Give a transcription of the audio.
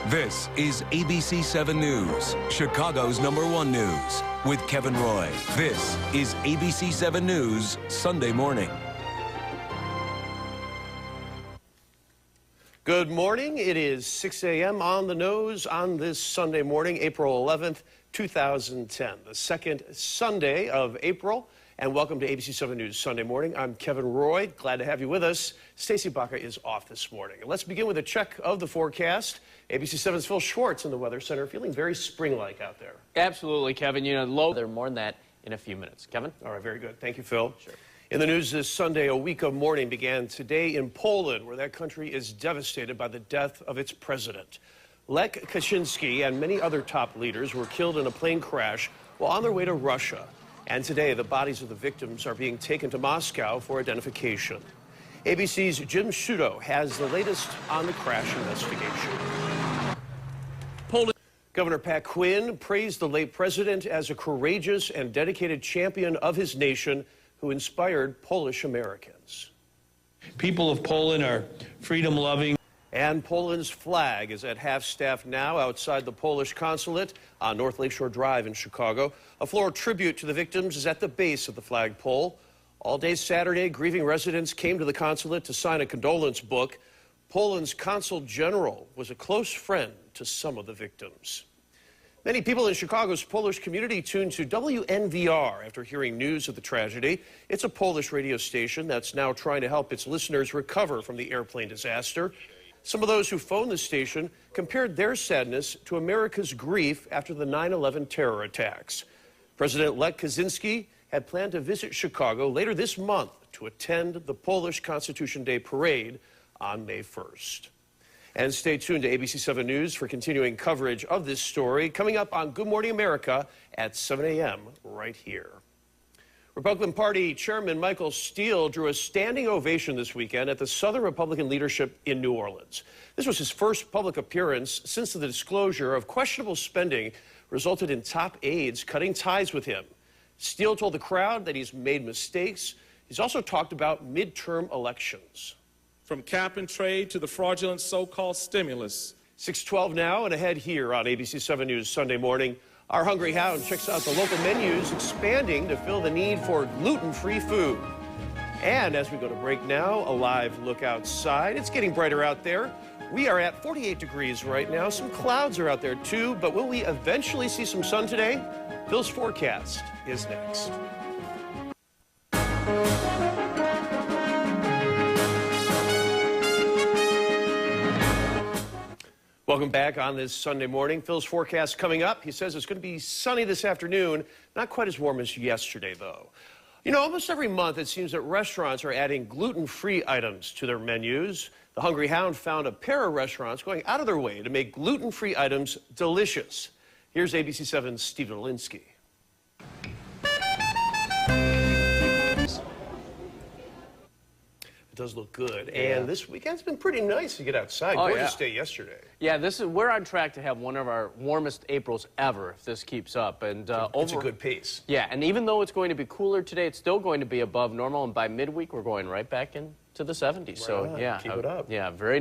This is ABC 7 News, Chicago's #1 news, with Kevin Roy. This is ABC 7 News, Sunday morning. Good morning. It is 6 a.m. on the nose on this Sunday morning, April 11th, 2010, the second Sunday of April. And welcome to ABC 7 News Sunday morning. I'm Kevin Roy. Glad to have you with us. Stacey Baca is off this morning. And let's begin with a check of the forecast. ABC 7's Phil Schwartz in the Weather Center, feeling very spring-like out there. Absolutely, Kevin. You know, low. There more than that in a few minutes. Kevin? All right, very good. Thank you, Phil. Sure. In the news this Sunday, a week of mourning began today in Poland, where that country is devastated by the death of its president. Lech Kaczynski and many other top leaders were killed in a plane crash while on their way to Russia. And today, the bodies of the victims are being taken to Moscow for identification. ABC's Jim Sciutto has the latest on the crash investigation. Governor Pat Quinn praised the late president as a courageous and dedicated champion of his nation who inspired Polish Americans. People of Poland are freedom-loving. And Poland's flag is at half-staff now outside the Polish consulate on North Lakeshore Drive in Chicago. A floral tribute to the victims is at the base of the flagpole. All day Saturday, grieving residents came to the consulate to sign a condolence book. Poland's consul general was a close friend to some of the victims. Many people in Chicago's Polish community tuned to WNVR after hearing news of the tragedy. It's a Polish radio station that's now trying to help its listeners recover from the airplane disaster. Some of those who phoned the station compared their sadness to America's grief after the 9/11 terror attacks. President Lech Kaczynski had planned to visit Chicago later this month to attend the Polish Constitution Day parade on May 1st. And stay tuned to ABC 7 News for continuing coverage of this story coming up on Good Morning America at 7 a.m. right here. Republican Party Chairman Michael Steele drew a standing ovation this weekend at the Southern Republican leadership in New Orleans. This was his first public appearance since the disclosure of questionable spending resulted in top aides cutting ties with him. Steele told the crowd that he's made mistakes. He's also talked about midterm elections. From cap and trade to the fraudulent so-called stimulus. 6:12 now and ahead here on ABC 7 News Sunday morning. Our Hungry Hound checks out the local menus expanding to fill the need for gluten-free food. And as we go to break now, a live look outside. It's getting brighter out there. We are at 48 degrees right now. Some clouds are out there too, but will we eventually see some sun today? Phil's forecast is next. Welcome back on this Sunday morning. Phil's forecast coming up. He says it's going to be sunny this afternoon. Not quite as warm as yesterday, though. You know, almost every month it seems that restaurants are adding gluten-free items to their menus. The Hungry Hound found a pair of restaurants going out of their way to make gluten-free items delicious. Here's ABC 7's Steve Olinsky. Does look good, and this weekend's been pretty nice to get outside. Gorgeous day yesterday. Yeah, we're on track to have one of our warmest Aprils ever if this keeps up. And it's a good pace. Yeah, and even though it's going to be cooler today, it's still going to be above normal. And by midweek, we're going right back into the 70s. Right on. Keep it up. Yeah, very nice.